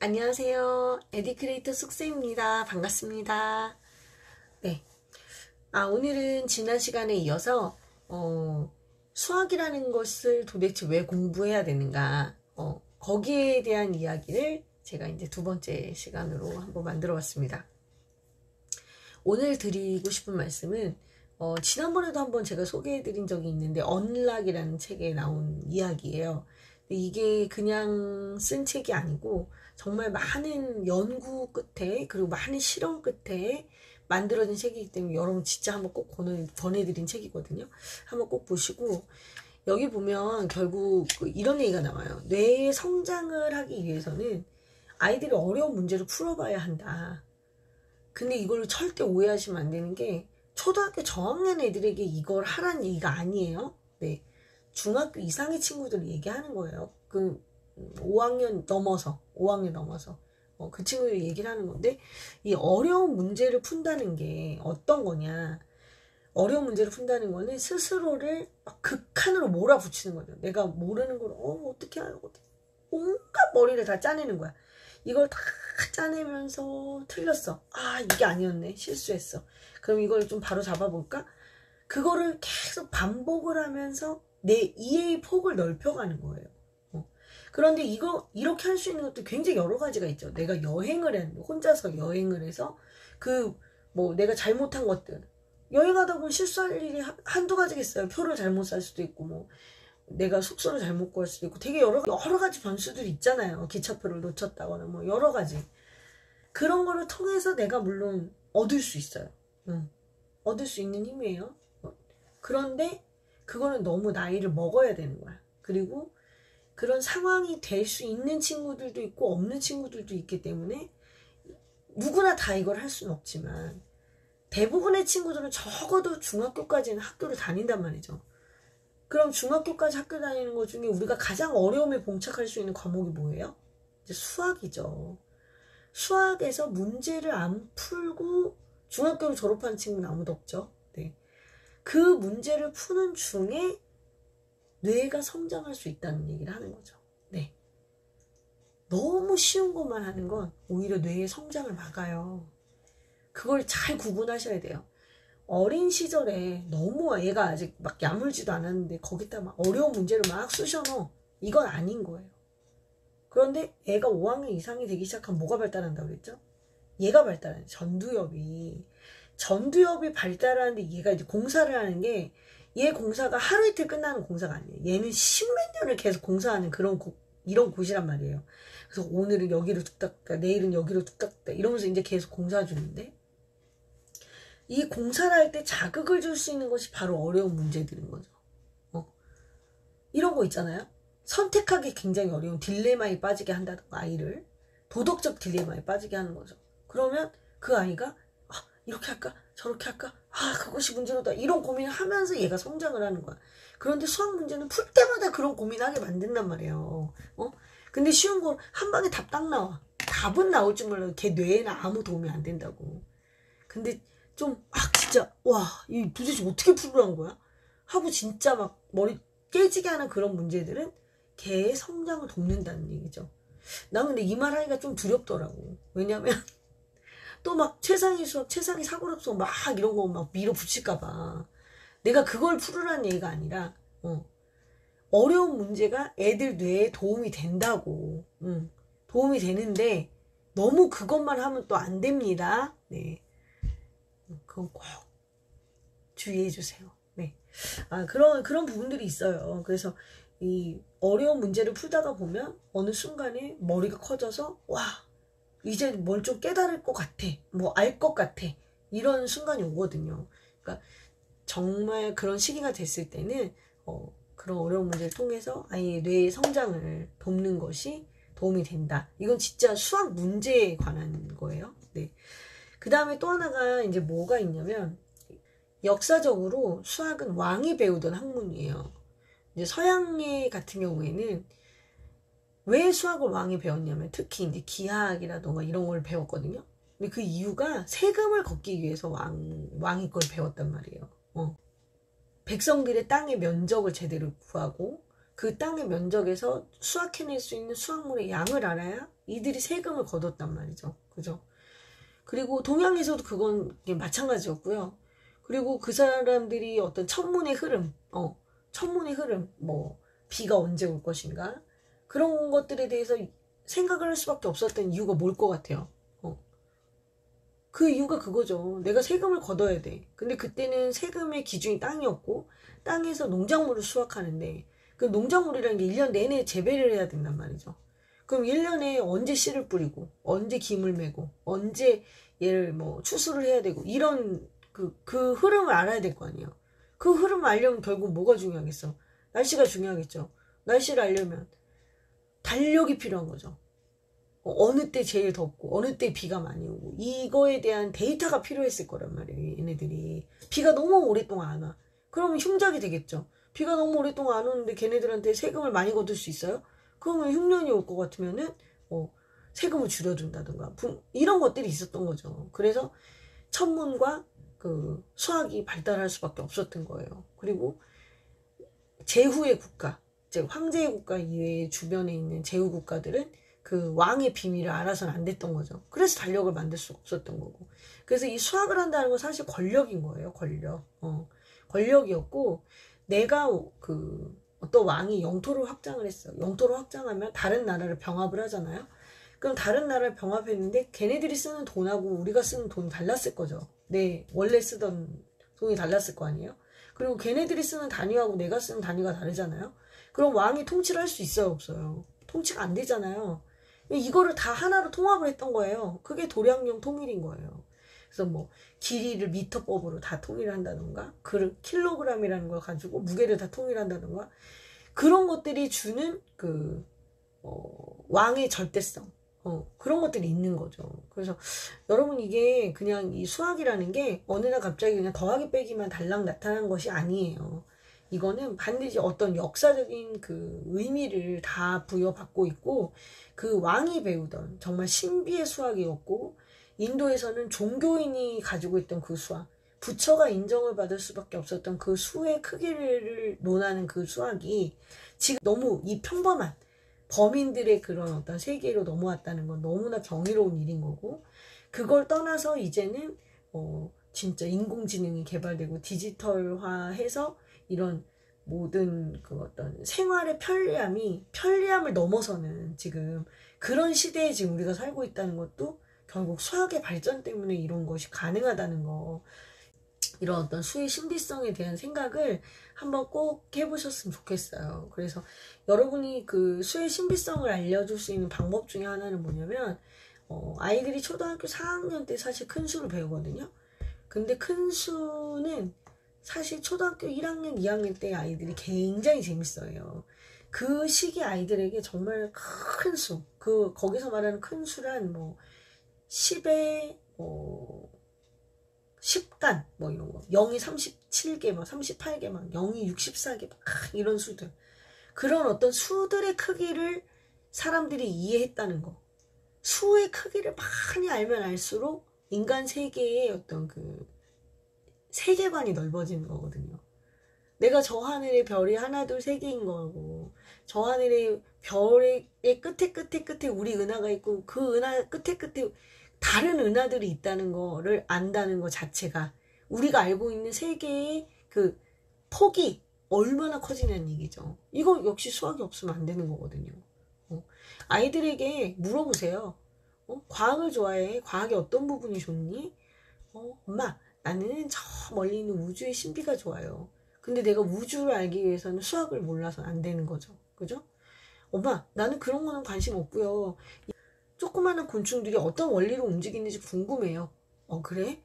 안녕하세요. 에듀크레이터 숙세입니다. 반갑습니다. 네. 오늘은 지난 시간에 이어서, 수학이라는 것을 도대체 왜 공부해야 되는가, 거기에 대한 이야기를 제가 이제 두 번째 시간으로 한번 만들어 봤습니다. 오늘 드리고 싶은 말씀은, 지난번에도 한번 제가 소개해 드린 적이 있는데, 언락이라는 책에 나온 이야기예요. 이게 그냥 쓴 책이 아니고 정말 많은 연구 끝에 그리고 많은 실험 끝에 만들어진 책이기 때문에 여러분 진짜 한번 꼭 권해드린 책이거든요. 한번 꼭 보시고 여기 보면 결국 이런 얘기가 나와요. 뇌의 성장을 하기 위해서는 아이들이 어려운 문제를 풀어봐야 한다. 근데 이걸 절대 오해하시면 안 되는 게 초등학교 저학년 애들에게 이걸 하라는 얘기가 아니에요. 네. 중학교 이상의 친구들 얘기하는 거예요. 5학년 넘어서 그 친구들이 얘기를 하는 건데, 이 어려운 문제를 푼다는 게 어떤 거냐. 어려운 문제를 푼다는 거는 스스로를 막 극한으로 몰아붙이는 거죠. 내가 모르는 걸 어떻게 하려고 온갖 머리를 다 짜내는 거야. 이걸 다 짜내면서 틀렸어. 이게 아니었네. 실수했어. 그럼 이걸 좀 바로 잡아볼까? 그거를 계속 반복을 하면서 내 이해의 폭을 넓혀가는 거예요. 그런데 이렇게 할 수 있는 것도 굉장히 여러 가지가 있죠. 내가 혼자서 여행을 해서, 내가 잘못한 것들. 여행하다 보면 실수할 일이 한두 가지겠어요. 표를 잘못 살 수도 있고, 내가 숙소를 잘못 구할 수도 있고, 되게 여러 가지 변수들이 있잖아요. 기차표를 놓쳤다거나, 여러 가지. 그런 거를 통해서 내가 물론 얻을 수 있어요. 얻을 수 있는 힘이에요. 그런데, 그거는 너무 나이를 먹어야 되는 거야. 그리고 그런 상황이 될 수 있는 친구들도 있고 없는 친구들도 있기 때문에 누구나 다 이걸 할 수는 없지만 대부분의 친구들은 적어도 중학교까지는 학교를 다닌단 말이죠. 그럼 중학교까지 학교 다니는 것 중에 우리가 가장 어려움에 봉착할 수 있는 과목이 뭐예요? 이제 수학이죠. 수학에서 문제를 안 풀고 중학교를 졸업한 친구는 아무도 없죠. 네. 그 문제를 푸는 중에 뇌가 성장할 수 있다는 얘기를 하는 거죠. 네. 너무 쉬운 것만 하는 건 오히려 뇌의 성장을 막아요. 그걸 잘 구분하셔야 돼요. 어린 시절에 너무 얘가 아직 막 야물지도 않았는데 거기다 막 어려운 문제를 막 쑤셔넣어. 이건 아닌 거예요. 그런데 애가 5학년 이상이 되기 시작하면 뭐가 발달한다고 그랬죠? 얘가 발달하는 전두엽이 발달하는데 얘가 이제 공사를 하는 게, 얘 공사가 하루 이틀 끝나는 공사가 아니에요. 얘는 십몇 년을 계속 공사하는 이런 곳이란 말이에요. 그래서 오늘은 여기로 뚝딱다, 내일은 여기로 뚝딱다 이러면서 이제 계속 공사 중인데, 이 공사를 할 때 자극을 줄 수 있는 것이 바로 어려운 문제들인 거죠. 이런 거 있잖아요. 선택하기 굉장히 어려운 딜레마에 빠지게 한다던가, 아이를 도덕적 딜레마에 빠지게 하는 거죠. 그러면 그 아이가 이렇게 할까? 저렇게 할까? 그것이 문제로다. 이런 고민을 하면서 얘가 성장을 하는 거야. 그런데 수학 문제는 풀 때마다 그런 고민하게 만든단 말이에요. 근데 쉬운 거 한 방에 답 딱 나와. 답은 나올 줄 몰라도 걔 뇌에는 아무 도움이 안 된다고. 근데 좀 진짜 이 도대체 어떻게 풀으라는 거야? 하고 진짜 막 머리 깨지게 하는 그런 문제들은 걔의 성장을 돕는다는 얘기죠. 난 근데 이 말 하기가 좀 두렵더라고. 왜냐면 또 막 최상위 수학, 최상위 사고력 수학 막 이런 거 막 밀어붙일까봐. 내가 그걸 풀으라는 얘기가 아니라, 어려운 문제가 애들 뇌에 도움이 된다고. 도움이 되는데, 너무 그것만 하면 또 안 됩니다. 네. 그건 꼭 주의해 주세요. 네. 그런 부분들이 있어요. 그래서 이 어려운 문제를 풀다가 보면 어느 순간에 머리가 커져서, 이제 뭘 좀 깨달을 것 같아. 알 것 같아. 이런 순간이 오거든요. 그러니까 정말 그런 시기가 됐을 때는 그런 어려운 문제를 통해서 아이의 뇌의 성장을 돕는 것이 도움이 된다. 이건 진짜 수학 문제에 관한 거예요. 네. 그 다음에 또 하나가 이제 뭐가 있냐면, 역사적으로 수학은 왕이 배우던 학문이에요. 이제 서양의 같은 경우에는 왜 수학을 왕이 배웠냐면, 특히 이제 기하학이라던가 이런 걸 배웠거든요. 근데 그 이유가 세금을 걷기 위해서 왕이 걸 배웠단 말이에요. 백성들의 땅의 면적을 제대로 구하고, 그 땅의 면적에서 수확해낼 수 있는 수확물의 양을 알아야 이들이 세금을 거뒀단 말이죠. 그죠? 그리고 동양에서도 그건 마찬가지였고요. 그리고 그 사람들이 어떤 천문의 흐름, 천문의 흐름, 뭐 비가 언제 올 것인가, 그런 것들에 대해서 생각을 할 수밖에 없었던 이유가 뭘 것 같아요. 그 이유가 그거죠. 내가 세금을 걷어야 돼. 근데 그때는 세금의 기준이 땅이었고, 땅에서 농작물을 수확하는데, 그 농작물이라는 게 1년 내내 재배를 해야 된단 말이죠. 그럼 1년에 언제 씨를 뿌리고, 언제 김을 메고, 언제 얘를 뭐 추수를 해야 되고, 이런 그 흐름을 알아야 될 거 아니에요. 그 흐름을 알려면 결국 뭐가 중요하겠어? 날씨가 중요하겠죠. 날씨를 알려면 달력이 필요한 거죠. 어느 때 제일 덥고 어느 때 비가 많이 오고 이거에 대한 데이터가 필요했을 거란 말이에요. 얘네들이 비가 너무 오랫동안 안 와. 그러면 흉작이 되겠죠. 비가 너무 오랫동안 안 오는데 걔네들한테 세금을 많이 거둘 수 있어요? 그러면 흉년이 올 것 같으면은 세금을 줄여준다든가 이런 것들이 있었던 거죠. 그래서 천문과 그 수학이 발달할 수밖에 없었던 거예요. 그리고 제후의 국가, 즉 황제의 국가 이외에 주변에 있는 제후 국가들은 그 왕의 비밀을 알아서는 안 됐던 거죠. 그래서 달력을 만들 수가 없었던 거고. 그래서 이 수학을 한다는 건 사실 권력인 거예요. 권력이었고, 내가 어떤 왕이 영토를 확장을 했어. 영토를 확장하면 다른 나라를 병합을 하잖아요. 그럼 다른 나라를 병합했는데 걔네들이 쓰는 돈하고 우리가 쓰는 돈이 달랐을 거죠. 원래 쓰던 돈이 달랐을 거 아니에요. 그리고 걔네들이 쓰는 단위하고 내가 쓰는 단위가 다르잖아요. 그럼 왕이 통치를 할 수 있어요, 없어요? 통치가 안 되잖아요. 이거를 다 하나로 통합을 했던 거예요. 그게 도량령 통일인 거예요. 그래서 뭐 길이를 미터법으로 다 통일을 한다던가, 킬로그램이라는 걸 가지고 무게를 다 통일한다던가, 그런 것들이 주는 왕의 절대성, 그런 것들이 있는 거죠. 그래서 여러분, 이게 그냥 이 수학이라는 게 어느 날 갑자기 그냥 더하기 빼기만 달랑 나타난 것이 아니에요. 이거는 반드시 어떤 역사적인 그 의미를 다 부여받고 있고, 그 왕이 배우던 정말 신비의 수학이었고, 인도에서는 종교인이 가지고 있던 그 수학, 부처가 인정을 받을 수밖에 없었던 그 수의 크기를 논하는 그 수학이 지금 너무 이 평범한 범인들의 그런 어떤 세계로 넘어왔다는 건 너무나 경이로운 일인 거고, 그걸 떠나서 이제는 진짜 인공지능이 개발되고 디지털화해서 이런 모든 그 어떤 생활의 편리함을 넘어서는 지금 그런 시대에 지금 우리가 살고 있다는 것도 결국 수학의 발전 때문에 이런 것이 가능하다는 거, 이런 어떤 수의 신비성에 대한 생각을 한번 꼭 해보셨으면 좋겠어요. 그래서 여러분이 그 수의 신비성을 알려줄 수 있는 방법 중에 하나는 뭐냐면, 아이들이 초등학교 4학년 때 사실 큰 수를 배우거든요. 근데 큰 수는 사실 초등학교 1학년, 2학년 때 아이들이 굉장히 재밌어요. 그 시기 아이들에게 정말 큰 수, 거기서 말하는 큰 수란 10에 10간 이런 거, 0이 37개, 38개, 0이 64개, 이런 수들, 그런 어떤 수들의 크기를 사람들이 이해했다는 거. 수의 크기를 많이 알면 알수록 인간 세계의 어떤 세계관이 넓어지는 거거든요. 내가 저 하늘의 별이 하나, 둘, 세 개인 거고, 저 하늘의 별의 끝에 우리 은하가 있고, 그 은하 끝에 다른 은하들이 있다는 거를 안다는 것 자체가 우리가 알고 있는 세계의 그 폭이 얼마나 커지냐는 얘기죠. 이거 역시 수학이 없으면 안 되는 거거든요. 아이들에게 물어보세요. 과학을 좋아해? 과학의 어떤 부분이 좋니? 엄마, 나는 저 멀리 있는 우주의 신비가 좋아요. 근데 내가 우주를 알기 위해서는 수학을 몰라서 안 되는 거죠. 그죠? 엄마, 나는 그런 거는 관심 없고요. 조그마한 곤충들이 어떤 원리로 움직이는지 궁금해요. 그래?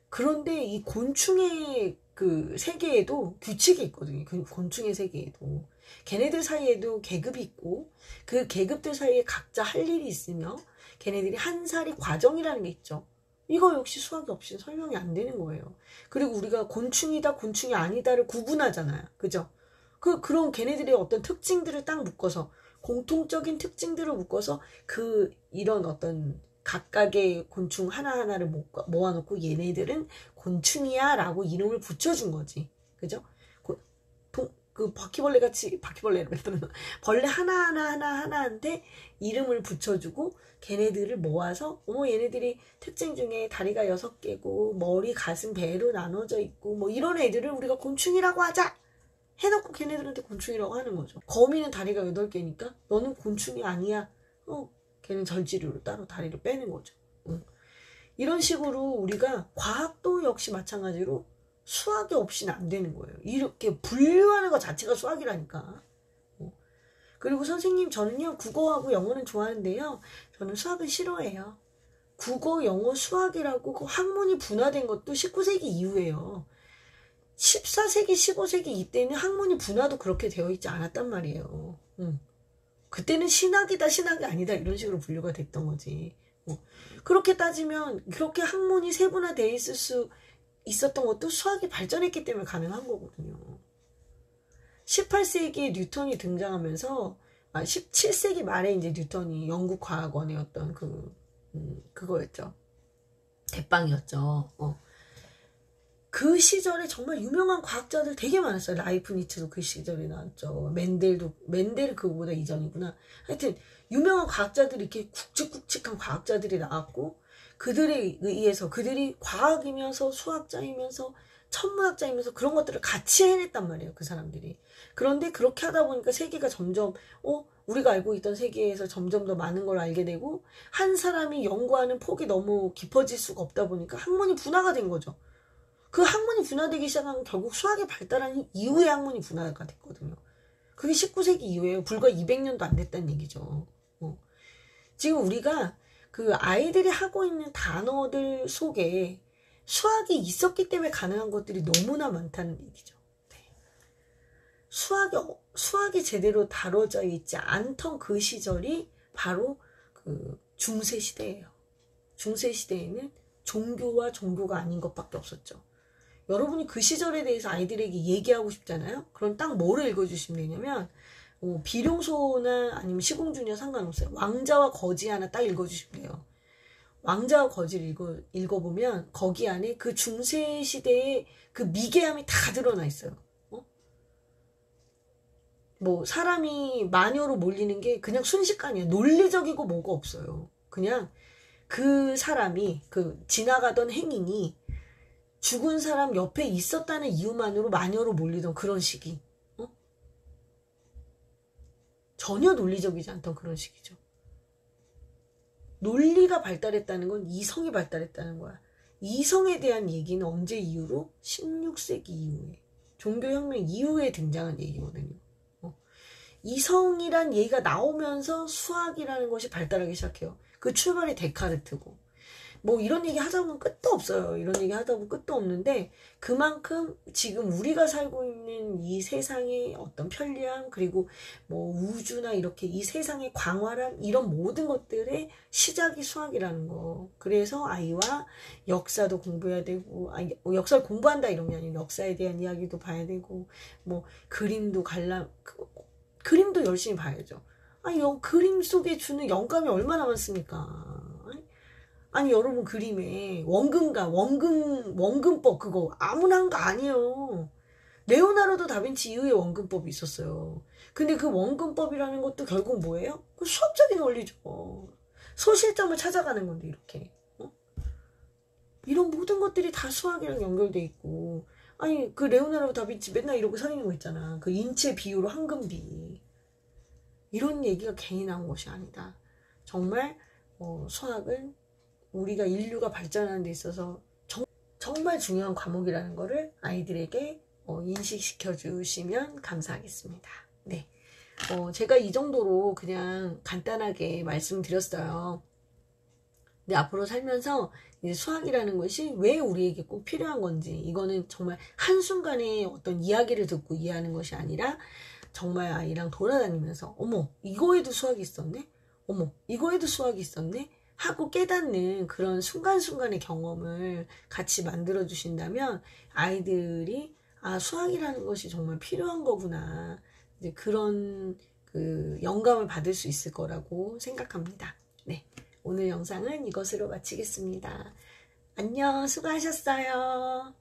그런데 이 곤충의 그 세계에도 규칙이 있거든요. 그 곤충의 세계에도. 걔네들 사이에도 계급이 있고, 그 계급들 사이에 각자 할 일이 있으며, 걔네들이 한 살이 과정이라는 게 있죠. 이거 역시 수학이 없이는 설명이 안 되는 거예요. 그리고 우리가 곤충이다, 곤충이 아니다를 구분하잖아요. 그죠? 그런 걔네들의 어떤 특징들을 딱 묶어서, 공통적인 특징들을 묶어서 이런 어떤 각각의 곤충 하나하나를 모아놓고 얘네들은 곤충이야 라고 이름을 붙여준 거지. 그죠? 그 바퀴벌레 같이, 바퀴벌레를 만들어 벌레 하나한테 이름을 붙여주고 걔네들을 모아서 얘네들이 특징 중에 다리가 6개고 머리, 가슴, 배로 나눠져 있고 뭐 이런 애들을 우리가 곤충이라고 하자 해놓고 걔네들한테 곤충이라고 하는 거죠. 거미는 다리가 8개니까 너는 곤충이 아니야. 걔는 절지류로 따로 다리를 빼는 거죠. 이런 식으로 우리가 과학도 역시 마찬가지로 수학이 없이는 안 되는 거예요. 이렇게 분류하는 것 자체가 수학이라니까. 그리고 선생님, 저는요 국어하고 영어는 좋아하는데요, 저는 수학은 싫어해요. 국어, 영어, 수학이라고 그 학문이 분화된 것도 19세기 이후에요. 14세기, 15세기 이때는 학문이 분화도 그렇게 되어 있지 않았단 말이에요. 그때는 신학이다, 신학이 아니다 이런 식으로 분류가 됐던 거지. 그렇게 따지면 그렇게 학문이 세분화되어 있을 수 있었던 것도 수학이 발전했기 때문에 가능한 거거든요. 18세기에 뉴턴이 등장하면서 17세기 말에 이제 뉴턴이 영국 과학원의 어떤 그거였죠. 대빵이었죠. 그 시절에 정말 유명한 과학자들 되게 많았어요. 라이프니츠도 그 시절에 나왔죠. 맨델은 그거보다 이전이구나. 하여튼 유명한 과학자들이 이렇게 굵직굵직한 과학자들이 나왔고, 그들에 의해서 그들이 과학이면서 수학자이면서 천문학자이면서 그런 것들을 같이 해냈단 말이에요. 그 사람들이. 그런데 그렇게 하다 보니까 세계가 점점 우리가 알고 있던 세계에서 점점 더 많은 걸 알게 되고, 한 사람이 연구하는 폭이 너무 깊어질 수가 없다 보니까 학문이 분화가 된 거죠. 그 학문이 분화되기 시작하면 결국 수학이 발달한 이후에 학문이 분화가 됐거든요. 그게 19세기 이후에요. 불과 200년도 안 됐다는 얘기죠. 지금 우리가 그 아이들이 하고 있는 단어들 속에 수학이 있었기 때문에 가능한 것들이 너무나 많다는 얘기죠. 네. 수학이 제대로 다뤄져 있지 않던 그 시절이 바로 그 중세시대예요. 중세시대에는 종교와 종교가 아닌 것밖에 없었죠. 여러분이 그 시절에 대해서 아이들에게 얘기하고 싶잖아요. 그럼 딱 뭐를 읽어주시면 되냐면 비룡소나 아니면 시공주냐 상관없어요. 왕자와 거지 하나 딱 읽어주시면 돼요. 왕자와 거지를 읽어보면 거기 안에 그 중세시대의 그 미개함이 다 드러나 있어요. 뭐 사람이 마녀로 몰리는 게 그냥 순식간이에요. 논리적이고 뭐가 없어요. 그냥 그 사람이 지나가던 행인이 죽은 사람 옆에 있었다는 이유만으로 마녀로 몰리던 그런 시기. 전혀 논리적이지 않던 그런 시기죠. 논리가 발달했다는 건 이성이 발달했다는 거야. 이성에 대한 얘기는 언제 이후로? 16세기 이후에. 종교혁명 이후에 등장한 얘기거든요. 이성이란 얘기가 나오면서 수학이라는 것이 발달하기 시작해요. 그 출발이 데카르트고. 뭐 이런 얘기 하다 보면 끝도 없어요. 이런 얘기 하다 보면 끝도 없는데, 그만큼 지금 우리가 살고 있는 이 세상의 어떤 편리함, 그리고 뭐 우주나 이렇게 이 세상의 광활함, 이런 모든 것들의 시작이 수학이라는 거. 그래서 아이와 역사도 공부해야 되고, 역사를 공부한다 이런 게 아니라 역사에 대한 이야기도 봐야 되고, 뭐 그림도 그림도 열심히 봐야죠. 그림 속에 주는 영감이 얼마나 많습니까? 아니 여러분, 그림에 원근법 그거 아무나 한 거 아니에요. 레오나르도 다빈치 이후에 원근법이 있었어요. 근데 그 원근법이라는 것도 결국 뭐예요? 그 수학적인 원리죠. 소실점을 찾아가는 건데 이렇게. 이런 모든 것들이 다 수학이랑 연결돼 있고, 아니 그 레오나르도 다빈치 맨날 이러고 서 있는 거 있잖아. 그 인체 비율로 황금비. 이런 얘기가 괜히 나온 것이 아니다. 정말 수학은 우리가 인류가 발전하는 데 있어서 정말 중요한 과목이라는 거를 아이들에게 인식시켜 주시면 감사하겠습니다. 네. 제가 이 정도로 그냥 간단하게 말씀드렸어요. 근데 앞으로 살면서 이제 수학이라는 것이 왜 우리에게 꼭 필요한 건지, 이거는 정말 한순간에 어떤 이야기를 듣고 이해하는 것이 아니라 정말 아이랑 돌아다니면서 어머 이거에도 수학이 있었네? 어머 이거에도 수학이 있었네? 하고 깨닫는 그런 순간순간의 경험을 같이 만들어 주신다면 아이들이 수학이라는 것이 정말 필요한 거구나, 이제 그런 영감을 받을 수 있을 거라고 생각합니다. 네, 오늘 영상은 이것으로 마치겠습니다. 안녕, 수고하셨어요.